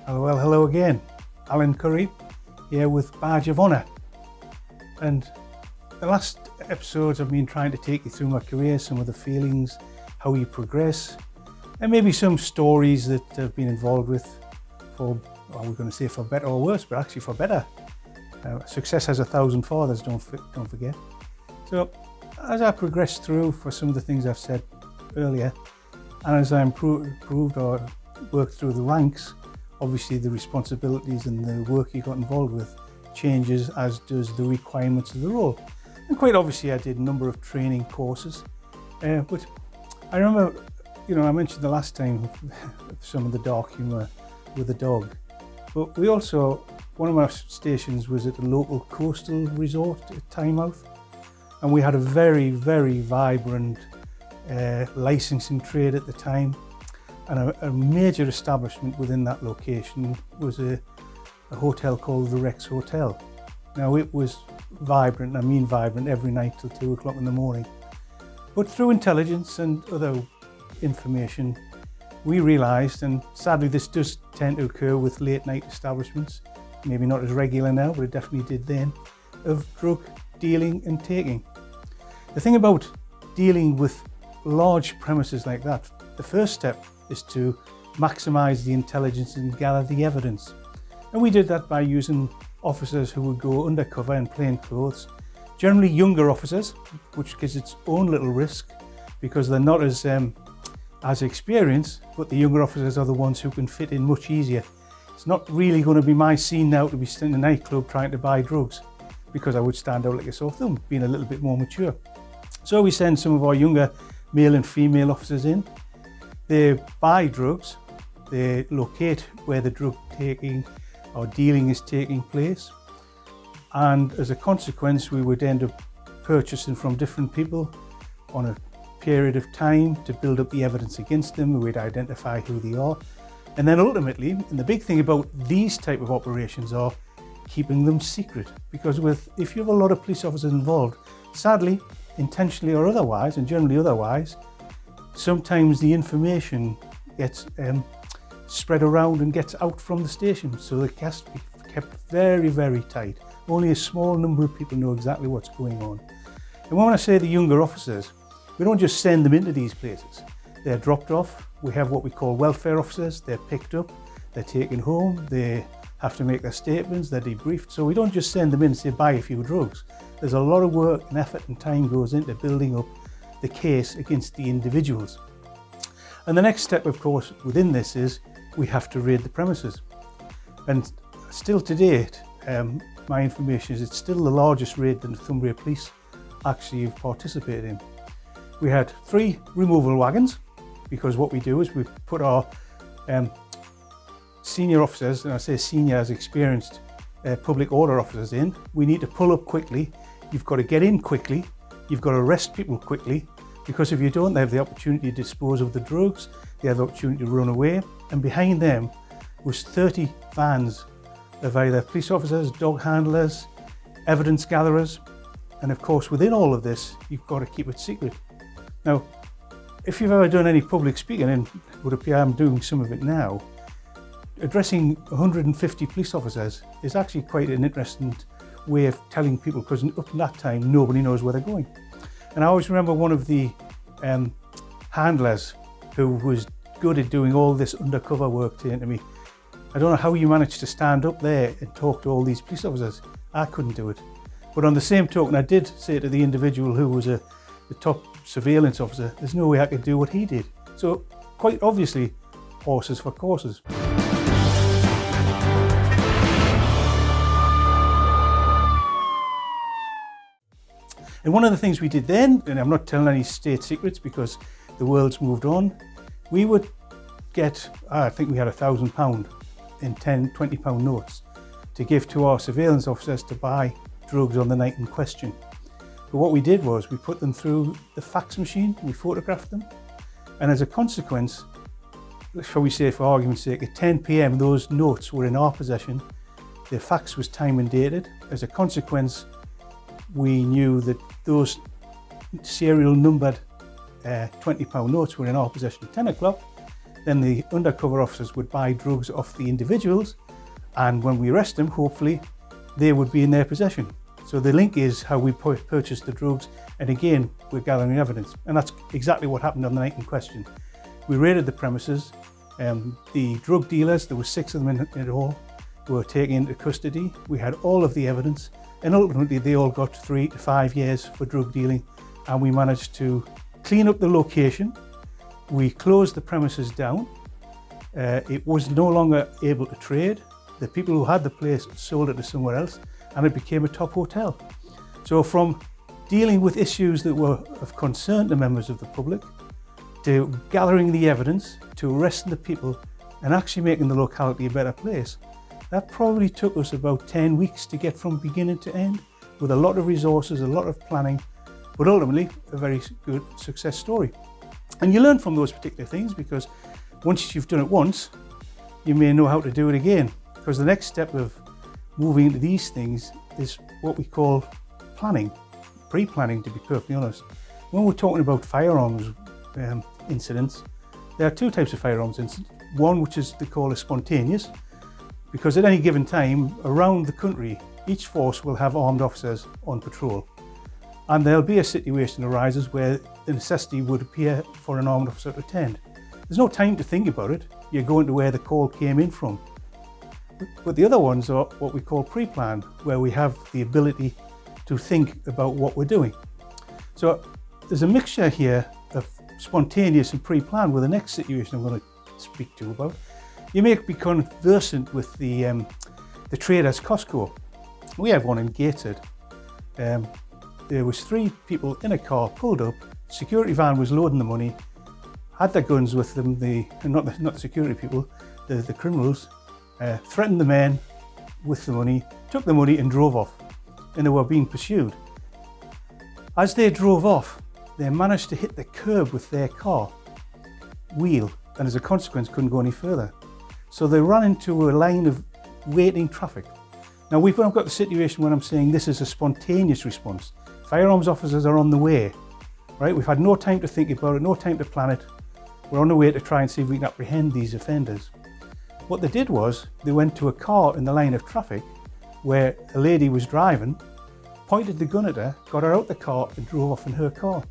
Well, hello again. Alan Curry here with Badge of Honour. And the last episodes I've been trying to take you through my career, some of the feelings, how you progress, and maybe some stories that I've been involved with for, well, we're going to say for better or worse, but actually for better. Success has 1,000 fathers, don't forget. So as I progress through for some of the things I've said earlier, and as I improved or worked through the ranks, obviously the responsibilities and the work you got involved with changes, as does the requirements of the role. And quite obviously I did a number of training courses, but I remember, I mentioned the last time some of the dark humour with the dog, but we also, one of our stations was at a local coastal resort at Tynemouth, and we had a very, very vibrant licensing trade at the time. And a major establishment within that location was a hotel called the Rex Hotel. Now it was vibrant, I mean vibrant, every night till 2 o'clock in the morning. But through intelligence and other information, we realised, and sadly this does tend to occur with late night establishments, maybe not as regular now, but it definitely did then, of drug dealing and taking. The thing about dealing with large premises like that, the first step is to maximise the intelligence and gather the evidence. And we did that by using officers who would go undercover in plain clothes, generally younger officers, which gives its own little risk because they're not as experienced, but the younger officers are the ones who can fit in much easier. It's not really going to be my scene now to be sitting in a nightclub trying to buy drugs, because I would stand out like a sore thumb, being a little bit more mature. So we send some of our younger male and female officers in. They buy drugs, they locate where the drug taking or dealing is taking place, and as a consequence we would end up purchasing from different people on a period of time to build up the evidence against them. We'd identify who they are, and then ultimately, and the big thing about these type of operations are keeping them secret, because if you have a lot of police officers involved, sadly, intentionally or otherwise, and generally otherwise, sometimes the information gets spread around and gets out from the station, so it has to be kept very, very tight. Only a small number of people know exactly what's going on. And when I say the younger officers, we don't just send them into these places. They're dropped off. We have what we call welfare officers. They're picked up, they're taken home, they have to make their statements, they're debriefed. So we don't just send them in and say, buy a few drugs. There's a lot of work and effort and time goes into building up the case against the individuals. And the next step, of course, within this is we have to raid the premises. And still to date, my information is it's still the largest raid that Northumbria Police actually have participated in. We had 3 removal wagons, because what we do is we put our senior officers, and I say senior as experienced public order officers in. We need to pull up quickly. You've got to get in quickly. You've got to arrest people quickly, because if you don't, they have the opportunity to dispose of the drugs, they have the opportunity to run away. And behind them was 30 vans of either police officers, dog handlers, evidence gatherers. And of course, within all of this, you've got to keep it secret. Now, if you've ever done any public speaking, and it would appear I'm doing some of it now, addressing 150 police officers is actually quite an interesting way of telling people, because up to that time nobody knows where they're going. And I always remember one of the handlers who was good at doing all this undercover work saying to me, I don't know how you managed to stand up there and talk to all these police officers. I couldn't do it. But on the same token, I did say to the individual who was the top surveillance officer, there's no way I could do what he did. So quite obviously, horses for courses. And one of the things we did then, and I'm not telling any state secrets because the world's moved on, we would get, I think we had £1,000 in 10, £20 notes to give to our surveillance officers to buy drugs on the night in question. But what we did was we put them through the fax machine, we photographed them, and as a consequence, shall we say for argument's sake, at 10 p.m. those notes were in our possession. The fax was time and dated. As a consequence, we knew that those serial numbered £20 notes were in our possession at 10 o'clock. then the undercover officers would buy drugs off the individuals, and when we arrest them, hopefully, they would be in their possession. So the link is how we purchased the drugs, and again, we're gathering evidence. And that's exactly what happened on the night in question. We raided the premises. The drug dealers, there were 6 of them in all, were taken into custody. We had all of the evidence, and ultimately they all got 3 to 5 years for drug dealing, and we managed to clean up the location. We closed the premises down. It was no longer able to trade. The people who had the place sold it to somewhere else, and it became a top hotel. So from dealing with issues that were of concern to members of the public, to gathering the evidence, to arresting the people, and actually making the locality a better place, that probably took us about 10 weeks to get from beginning to end, with a lot of resources, a lot of planning, but ultimately a very good success story. And you learn from those particular things, because once you've done it once, you may know how to do it again. Because the next step of moving into these things is what we call planning, pre-planning, to be perfectly honest. When we're talking about firearms incidents, there are 2 types of firearms incidents. One which is they call a spontaneous, because at any given time around the country, each force will have armed officers on patrol. And there'll be a situation arises where the necessity would appear for an armed officer to attend. There's no time to think about it. You're going to where the call came in from. But the other ones are what we call pre-planned, where we have the ability to think about what we're doing. So there's a mixture here of spontaneous and pre-planned with the next situation I'm going to speak to you about. You may be conversant with the traders Costco. We have one in Gateshead. There was 3 people in a car pulled up, security van was loading the money, had their guns with them, not the security people, the criminals, threatened the men with the money, took the money and drove off, and they were being pursued. As they drove off, they managed to hit the curb with their car wheel, and as a consequence couldn't go any further. So they ran into a line of waiting traffic. Now we've got the situation when I'm saying this is a spontaneous response. Firearms officers are on the way, right? We've had no time to think about it, no time to plan it. We're on the way to try and see if we can apprehend these offenders. What they did was they went to a car in the line of traffic where a lady was driving, pointed the gun at her, got her out the car and drove off in her car.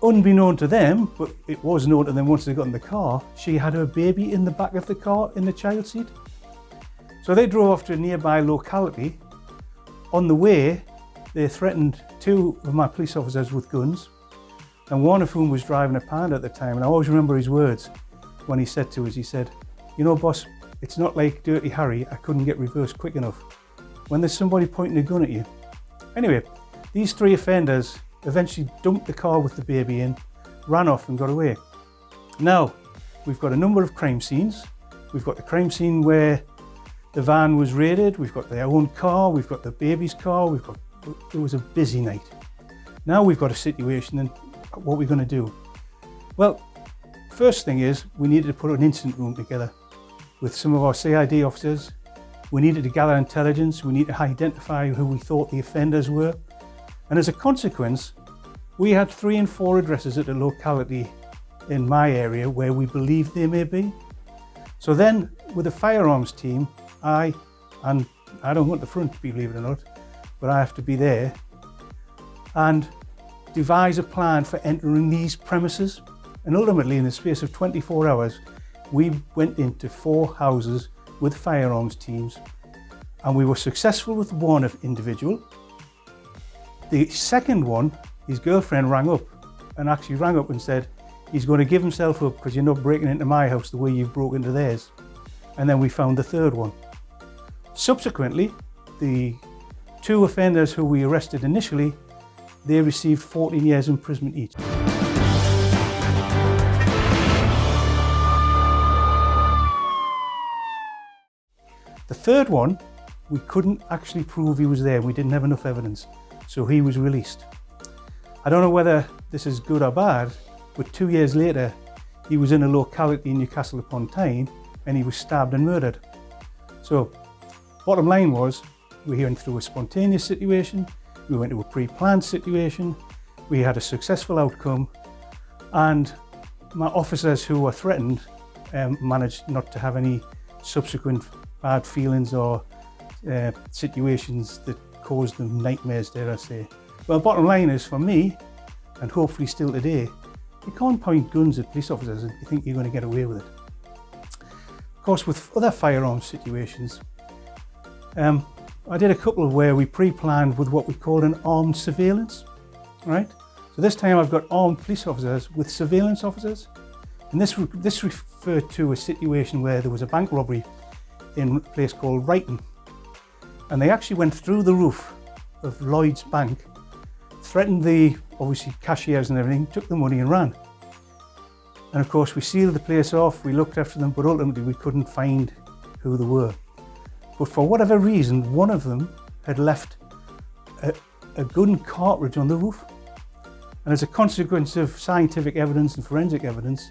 Unbeknown to them, but it was known to them once they got in the car, she had her baby in the back of the car in the child seat. So they drove off to a nearby locality. On the way, they threatened 2 of my police officers with guns, and one of whom was driving a Panda at the time. And I always remember his words when he said to us, he said, "You know, boss, it's not like Dirty Harry, I couldn't get reversed quick enough. When there's somebody pointing a gun at you." Anyway, these 3 offenders eventually dumped the car with the baby in, ran off and got away. Now, we've got a number of crime scenes. We've got the crime scene where the van was raided, we've got their own car, we've got the baby's car, it was a busy night. Now we've got a situation, and what we're going to do? Well, first thing is we needed to put an incident room together with some of our CID officers. We needed to gather intelligence, we need to identify who we thought the offenders were. And as a consequence, we had 3 and 4 addresses at a locality in my area where we believed they may be. So then with a firearms team, I don't want the front, believe it or not, but I have to be there and devise a plan for entering these premises. And ultimately, in the space of 24 hours, we went into 4 houses with firearms teams, and we were successful with one individual. The second one, his girlfriend rang up and said, he's going to give himself up because you're not breaking into my house the way you've broke into theirs. And then we found the third one. Subsequently, the 2 offenders who we arrested initially, they received 14 years imprisonment each. The third one, we couldn't actually prove he was there. We didn't have enough evidence, so he was released. I don't know whether this is good or bad, but 2 years later, he was in a locality in Newcastle upon Tyne and he was stabbed and murdered. So, bottom line was, we went through a spontaneous situation, we went to a pre-planned situation, we had a successful outcome, and my officers who were threatened managed not to have any subsequent bad feelings or situations that caused them nightmares, dare I say. Well, bottom line is, for me, and hopefully still today, you can't point guns at police officers and you think you're going to get away with it. Of course, with other firearms situations, I did a couple where we pre-planned with what we called an armed surveillance, right? So this time I've got armed police officers with surveillance officers. And this referred to a situation where there was a bank robbery in a place called Wrighton. And they actually went through the roof of Lloyd's Bank, threatened the, obviously, cashiers and everything, took the money and ran. And of course we sealed the place off, we looked after them, but ultimately we couldn't find who they were. But for whatever reason, one of them had left a gun cartridge on the roof. And as a consequence of scientific evidence and forensic evidence,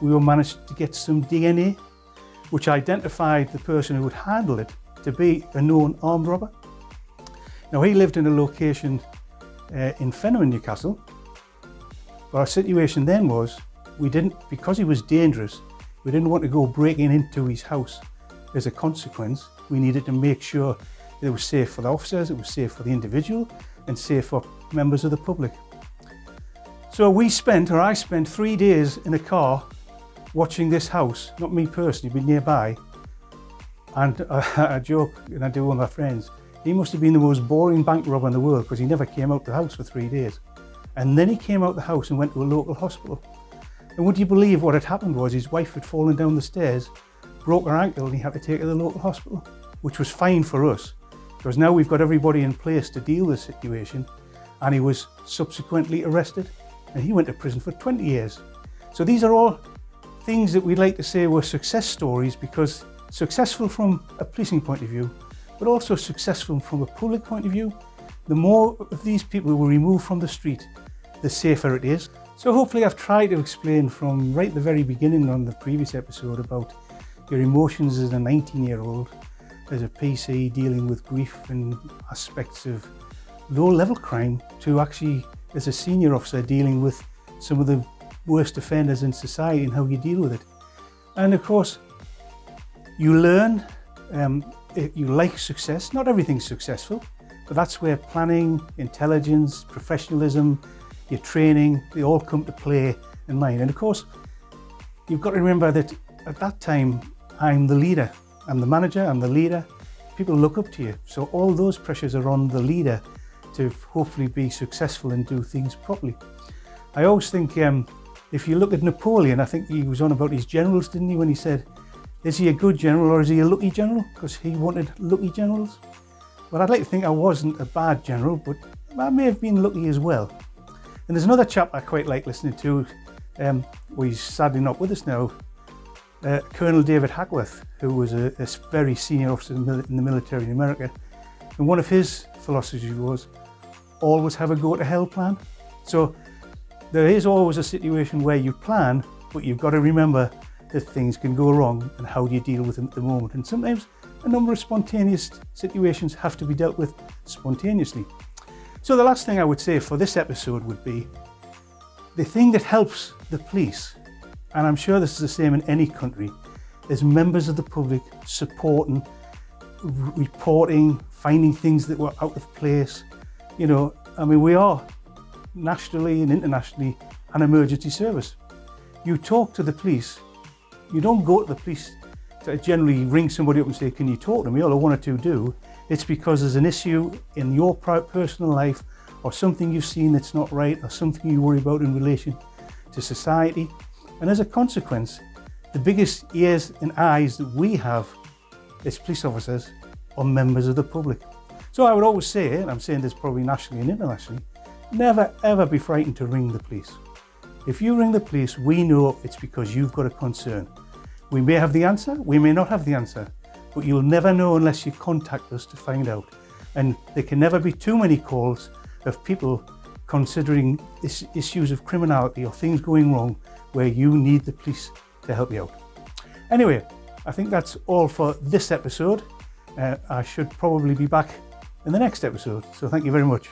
we were managed to get some DNA, which identified the person who had handled it to be a known armed robber. Now, he lived in a location in Fenham, Newcastle. But our situation then was, because he was dangerous, we didn't want to go breaking into his house. As a consequence, we needed to make sure that it was safe for the officers, it was safe for the individual, and safe for members of the public. So I spent 3 days in a car watching this house, not me personally, but nearby. And I joke, and I do with my friends, he must have been the most boring bank robber in the world because he never came out the house for 3 days. And then he came out the house and went to a local hospital. And would you believe what had happened was his wife had fallen down the stairs, broke her ankle, and he had to take her to the local hospital, which was fine for us because now we've got everybody in place to deal with the situation. And he was subsequently arrested and he went to prison for 20 years. So these are all things that we'd like to say were success stories, because successful from a policing point of view, but also successful from a public point of view. The more of these people we remove from the street, the safer it is. So hopefully I've tried to explain from right at the very beginning on the previous episode about your emotions as a 19-year-old, as a PC dealing with grief and aspects of low-level crime, to actually as a senior officer dealing with some of the worst offenders in society and how you deal with it. And of course, you learn, you like success. Not everything's successful, but that's where planning, intelligence, professionalism, your training, they all come to play in mind. And of course, you've got to remember that at that time, I'm the leader. I'm the manager, I'm the leader. People look up to you. So all those pressures are on the leader to hopefully be successful and do things properly. I always think, if you look at Napoleon, I think he was on about his generals, didn't he, when he said, is he a good general or is he a lucky general? Because he wanted lucky generals. Well, I'd like to think I wasn't a bad general, but I may have been lucky as well. And there's another chap I quite like listening to, he's sadly not with us now, Colonel David Hackworth, who was a very senior officer in the military in America. And one of his philosophies was, always have a go-to-hell plan. So there is always a situation where you plan, but you've got to remember that things can go wrong and how do you deal with them at the moment. And sometimes a number of spontaneous situations have to be dealt with spontaneously. So the last thing I would say for this episode would be, the thing that helps the police, and I'm sure this is the same in any country, is members of the public supporting, reporting, finding things that were out of place. You know, I mean, we are nationally and internationally an emergency service. You talk to the police, you don't go to the police to generally ring somebody up and say, can you talk to me? Although one or two do. It's because there's an issue in your personal life, or something you've seen that's not right, or something you worry about in relation to society. And as a consequence, the biggest ears and eyes that we have as police officers are members of the public. So I would always say, and I'm saying this probably nationally and internationally, never ever be frightened to ring the police. If you ring the police, we know it's because you've got a concern. We may have the answer, we may not have the answer, but you'll never know unless you contact us to find out. And there can never be too many calls of people considering issues of criminality or things going wrong where you need the police to help you out. Anyway, I think that's all for this episode. I should probably be back in the next episode, so thank you very much.